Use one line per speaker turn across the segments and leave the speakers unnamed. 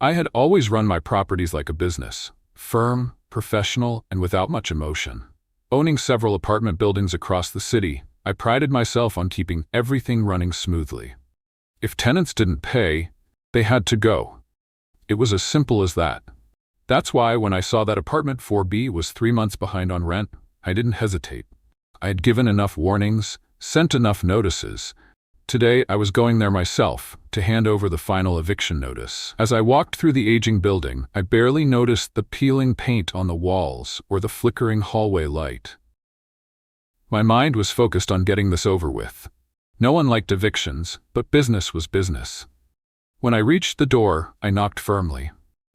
I had always run my properties like a business, firm, professional, and without much emotion. Owning several apartment buildings across the city, I prided myself on keeping everything running smoothly. If tenants didn't pay, they had to go. It was as simple as that. That's why when I saw that apartment 4B was 3 months behind on rent, I didn't hesitate. I had given enough warnings, sent enough notices. Today, I was going there myself to hand over the final eviction notice. As I walked through the aging building, I barely noticed the peeling paint on the walls or the flickering hallway light. My mind was focused on getting this over with. No one liked evictions, but business was business. When I reached the door, I knocked firmly.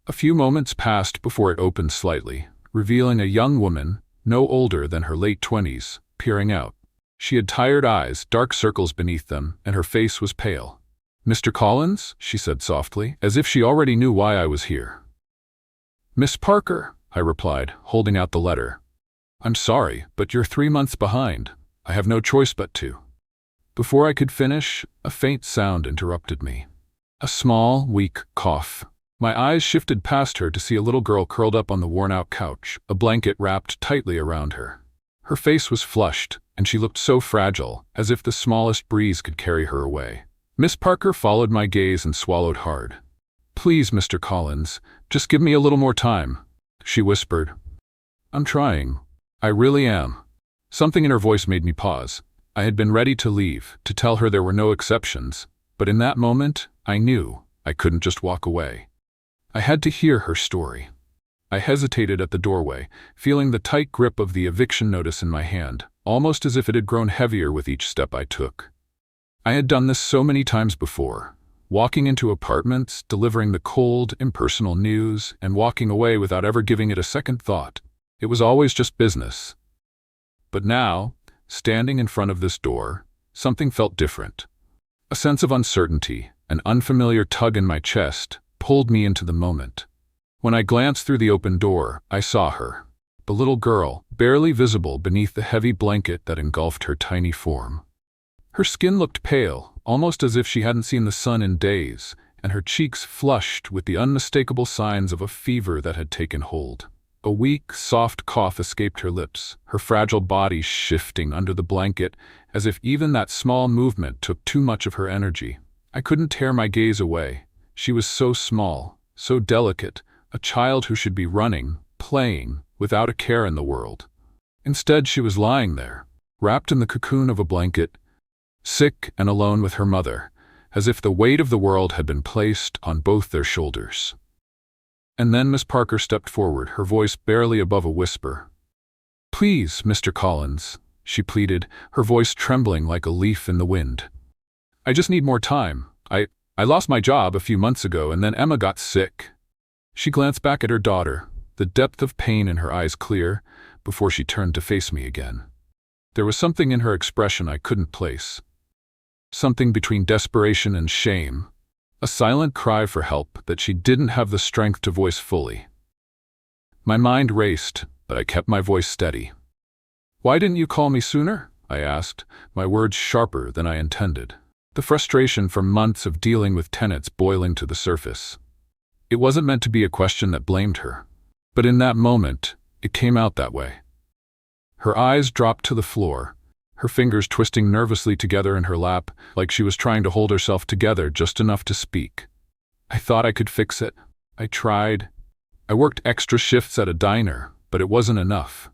A few moments passed before it opened slightly, revealing a young woman, no older than her late 20s, peering out. She had tired eyes, dark circles beneath them, and her face was pale. "Mr. Collins?" she said softly, as if she already knew why I was here. "Miss Parker," I replied, holding out the letter. "I'm sorry, but you're 3 months behind. I have no choice but to." Before I could finish, a faint sound interrupted me. A small, weak cough. My eyes shifted past her to see a little girl curled up on the worn-out couch, a blanket wrapped tightly around her. Her face was flushed, and she looked so fragile, as if the smallest breeze could carry her away. Miss Parker followed my gaze and swallowed hard. "Please, Mr. Collins, just give me a little more time," she whispered. "I'm trying. I really am." Something in her voice made me pause. I had been ready to leave, to tell her there were no exceptions, but in that moment, I knew I couldn't just walk away. I had to hear her story. I hesitated at the doorway, feeling the tight grip of the eviction notice in my hand, almost as if it had grown heavier with each step I took. I had done this so many times before, walking into apartments, delivering the cold, impersonal news, and walking away without ever giving it a second thought. It was always just business. But now, standing in front of this door, something felt different. A sense of uncertainty, an unfamiliar tug in my chest, pulled me into the moment. When I glanced through the open door, I saw her, the little girl, barely visible beneath the heavy blanket that engulfed her tiny form. Her skin looked pale, almost as if she hadn't seen the sun in days, and her cheeks flushed with the unmistakable signs of a fever that had taken hold. A weak, soft cough escaped her lips, her fragile body shifting under the blanket, as if even that small movement took too much of her energy. I couldn't tear my gaze away. She was so small, so delicate, a child who should be running, playing, without a care in the world. Instead, she was lying there, wrapped in the cocoon of a blanket, sick and alone with her mother, as if the weight of the world had been placed on both their shoulders. And then Miss Parker stepped forward, her voice barely above a whisper. "Please, Mr. Collins," she pleaded, her voice trembling like a leaf in the wind. "I just need more time. I lost my job a few months ago, and then Emma got sick." She glanced back at her daughter, the depth of pain in her eyes clear, before she turned to face me again. There was something in her expression I couldn't place. Something between desperation and shame. A silent cry for help that she didn't have the strength to voice fully. My mind raced, but I kept my voice steady. "Why didn't you call me sooner?" I asked, my words sharper than I intended. The frustration from months of dealing with tenants boiling to the surface. It wasn't meant to be a question that blamed her, but in that moment, it came out that way. Her eyes dropped to the floor, her fingers twisting nervously together in her lap, like she was trying to hold herself together just enough to speak. I thought I could fix it. I tried. I worked extra shifts at a diner, but it wasn't enough.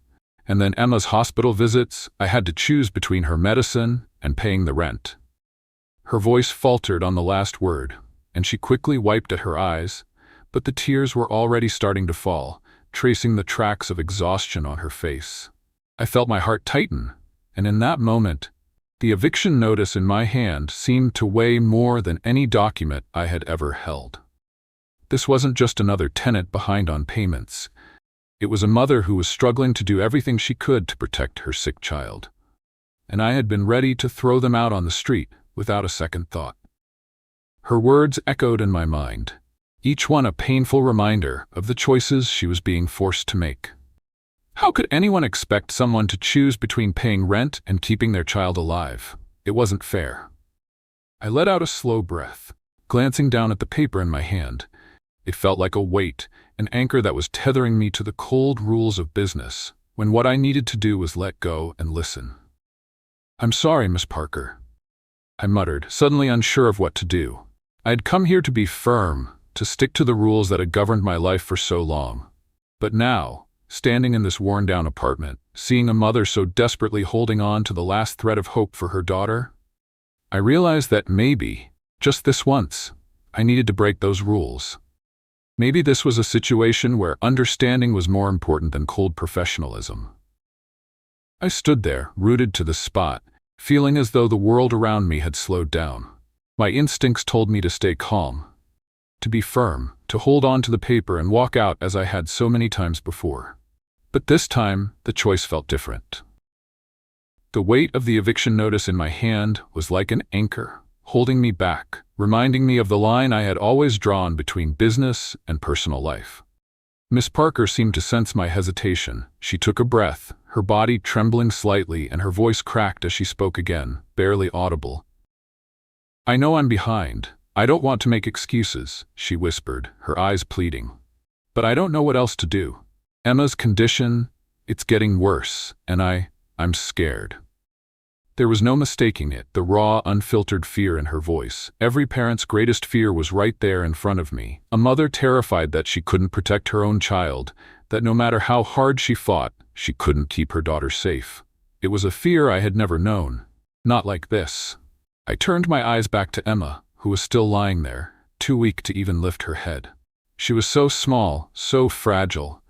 And then Emma's hospital visits, I had to choose between her medicine and paying the rent. Her voice faltered on the last word, and she quickly wiped at her eyes, but the tears were already starting to fall, tracing the tracks of exhaustion on her face. I felt my heart tighten, and in that moment, the eviction notice in my hand seemed to weigh more than any document I had ever held. This wasn't just another tenant behind on payments. It was a mother who was struggling to do everything she could to protect her sick child. And I had been ready to throw them out on the street without a second thought. Her words echoed in my mind, each one a painful reminder of the choices she was being forced to make. How could anyone expect someone to choose between paying rent and keeping their child alive? It wasn't fair. I let out a slow breath, glancing down at the paper in my hand. It felt like a weight, an anchor that was tethering me to the cold rules of business, when what I needed to do was let go and listen. "I'm sorry, Miss Parker," I muttered, suddenly unsure of what to do. I had come here to be firm, to stick to the rules that had governed my life for so long. But now, standing in this worn-down apartment, seeing a mother so desperately holding on to the last thread of hope for her daughter, I realized that maybe, just this once, I needed to break those rules. Maybe this was a situation where understanding was more important than cold professionalism. I stood there, rooted to the spot, feeling as though the world around me had slowed down. My instincts told me to stay calm, to be firm, to hold on to the paper and walk out as I had so many times before. But this time, the choice felt different. The weight of the eviction notice in my hand was like an anchor, holding me back, reminding me of the line I had always drawn between business and personal life. Miss Parker seemed to sense my hesitation. She took a breath, her body trembling slightly, and her voice cracked as she spoke again, barely audible. "I know I'm behind. I don't want to make excuses," she whispered, her eyes pleading. "But I don't know what else to do. Emma's condition, it's getting worse, and I'm scared." There was no mistaking it, the raw, unfiltered fear in her voice. Every parent's greatest fear was right there in front of me. A mother terrified that she couldn't protect her own child, that no matter how hard she fought, she couldn't keep her daughter safe. It was a fear I had never known. Not like this. I turned my eyes back to Emma, who was still lying there, too weak to even lift her head. She was so small, so fragile.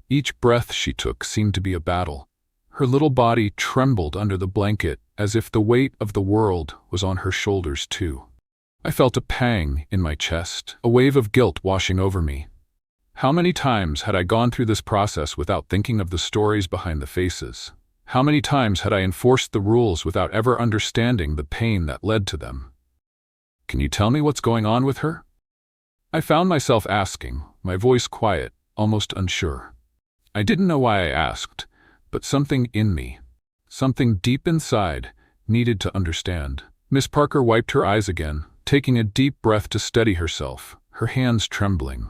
Each breath she took seemed to be a battle. Her little body trembled under the blanket, as if the weight of the world was on her shoulders too. I felt a pang in my chest, a wave of guilt washing over me. How many times had I gone through this process without thinking of the stories behind the faces? How many times had I enforced the rules without ever understanding the pain that led to them? "Can you tell me what's going on with her?" I found myself asking, my voice quiet, almost unsure. I didn't know why I asked, but something in me, something deep inside, needed to understand. Miss Parker wiped her eyes again, taking a deep breath to steady herself, her hands trembling.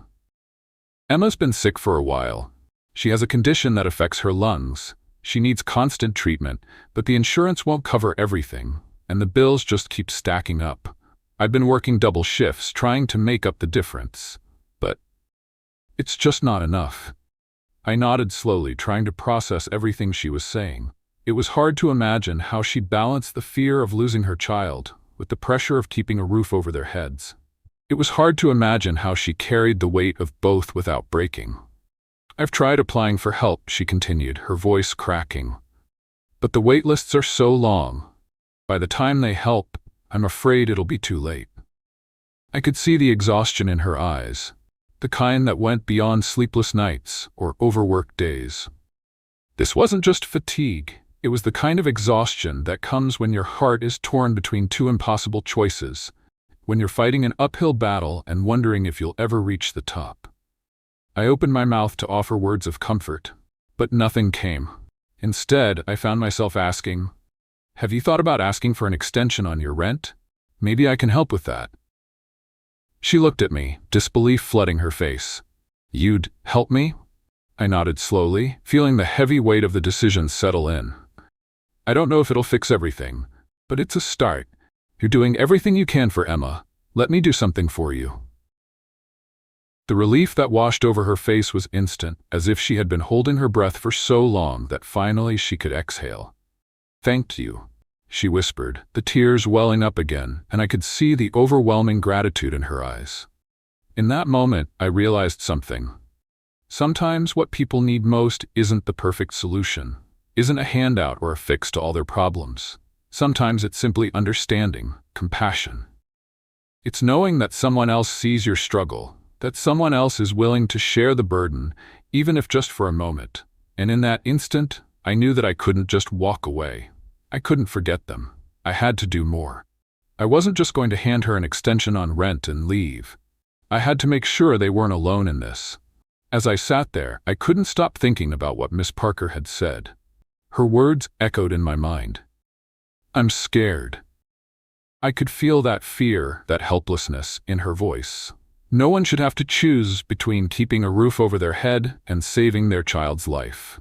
"Emma's been sick for a while. She has a condition that affects her lungs. She needs constant treatment, but the insurance won't cover everything, and the bills just keep stacking up. I've been working double shifts trying to make up the difference, but it's just not enough." I nodded slowly, trying to process everything she was saying. It was hard to imagine how she'd balanced the fear of losing her child with the pressure of keeping a roof over their heads. It was hard to imagine how she carried the weight of both without breaking. "I've tried applying for help," she continued, her voice cracking. "But the wait lists are so long. By the time they help, I'm afraid it'll be too late." I could see the exhaustion in her eyes, the kind that went beyond sleepless nights or overworked days. This wasn't just fatigue, it was the kind of exhaustion that comes when your heart is torn between two impossible choices, when you're fighting an uphill battle and wondering if you'll ever reach the top. I opened my mouth to offer words of comfort, but nothing came. Instead, I found myself asking, "Have you thought about asking for an extension on your rent? Maybe I can help with that." She looked at me, disbelief flooding her face. "You'd help me?" I nodded slowly, feeling the heavy weight of the decision settle in. "I don't know if it'll fix everything, but it's a start. You're doing everything you can for Emma. Let me do something for you." The relief that washed over her face was instant, as if she had been holding her breath for so long that finally she could exhale. "Thank you," she whispered, the tears welling up again, and I could see the overwhelming gratitude in her eyes. In that moment, I realized something. Sometimes what people need most isn't the perfect solution, isn't a handout or a fix to all their problems. Sometimes it's simply understanding, compassion. It's knowing that someone else sees your struggle, that someone else is willing to share the burden, even if just for a moment. And in that instant, I knew that I couldn't just walk away. I couldn't forget them. I had to do more. I wasn't just going to hand her an extension on rent and leave. I had to make sure they weren't alone in this. As I sat there, I couldn't stop thinking about what Miss Parker had said. Her words echoed in my mind. "I'm scared." I could feel that fear, that helplessness in her voice. No one should have to choose between keeping a roof over their head and saving their child's life.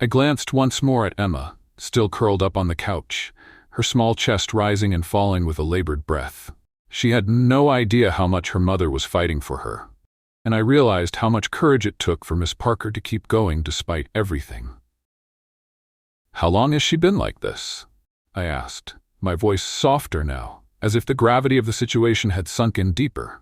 I glanced once more at Emma, still curled up on the couch, her small chest rising and falling with a labored breath. She had no idea how much her mother was fighting for her, and I realized how much courage it took for Miss Parker to keep going despite everything. "How long has she been like this?" I asked, my voice softer now, as if the gravity of the situation had sunk in deeper.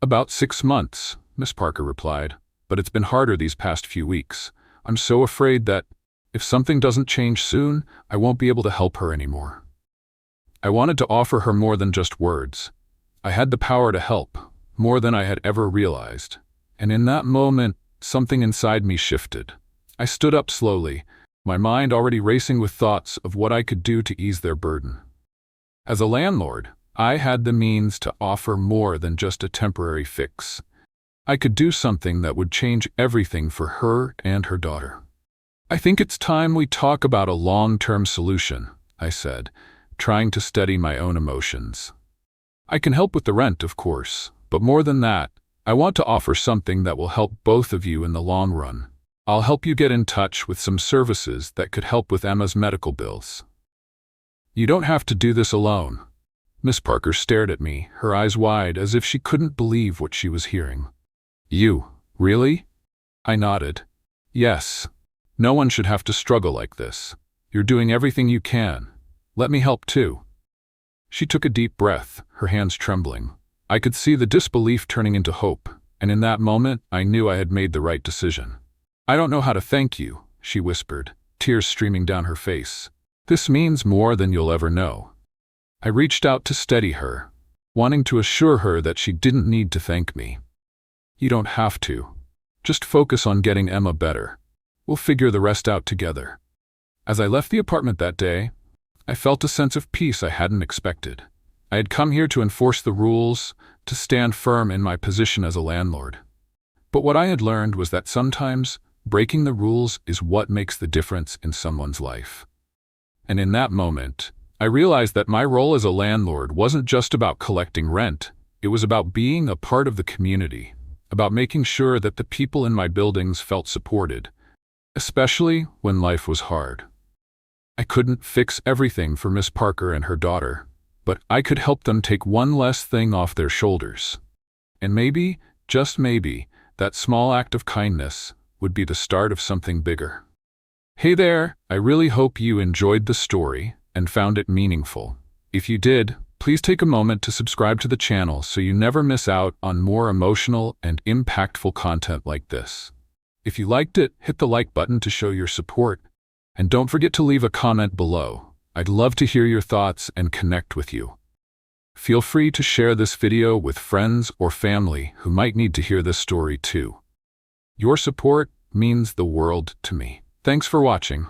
"About 6 months, Miss Parker replied, "but it's been harder these past few weeks. I'm so afraid that, if something doesn't change soon, I won't be able to help her anymore." I wanted to offer her more than just words. I had the power to help, more than I had ever realized. And in that moment, something inside me shifted. I stood up slowly, my mind already racing with thoughts of what I could do to ease their burden. As a landlord, I had the means to offer more than just a temporary fix. I could do something that would change everything for her and her daughter. "I think it's time we talk about a long-term solution," I said, trying to steady my own emotions. "I can help with the rent, of course, but more than that, I want to offer something that will help both of you in the long run. I'll help you get in touch with some services that could help with Emma's medical bills." "You don't have to do this alone." Miss Parker stared at me, her eyes wide as if she couldn't believe what she was hearing. "You, really?" I nodded. "Yes. No one should have to struggle like this. You're doing everything you can. Let me help too." She took a deep breath, her hands trembling. I could see the disbelief turning into hope, and in that moment, I knew I had made the right decision. "I don't know how to thank you," she whispered, tears streaming down her face. "This means more than you'll ever know." I reached out to steady her, wanting to assure her that she didn't need to thank me. "You don't have to. Just focus on getting Emma better. We'll figure the rest out together." As I left the apartment that day, I felt a sense of peace I hadn't expected. I had come here to enforce the rules, to stand firm in my position as a landlord. But what I had learned was that sometimes breaking the rules is what makes the difference in someone's life. And in that moment, I realized that my role as a landlord wasn't just about collecting rent. It was about being a part of the community, about making sure that the people in my buildings felt supported, especially when life was hard. I couldn't fix everything for Miss Parker and her daughter, but I could help them take one less thing off their shoulders. And maybe, just maybe, that small act of kindness would be the start of something bigger. Hey there, I really hope you enjoyed the story and found it meaningful. If you did, please take a moment to subscribe to the channel so you never miss out on more emotional and impactful content like this. If you liked it, hit the like button to show your support, and don't forget to leave a comment below. I'd love to hear your thoughts and connect with you. Feel free to share this video with friends or family who might need to hear this story too. Your support means the world to me. Thanks for watching.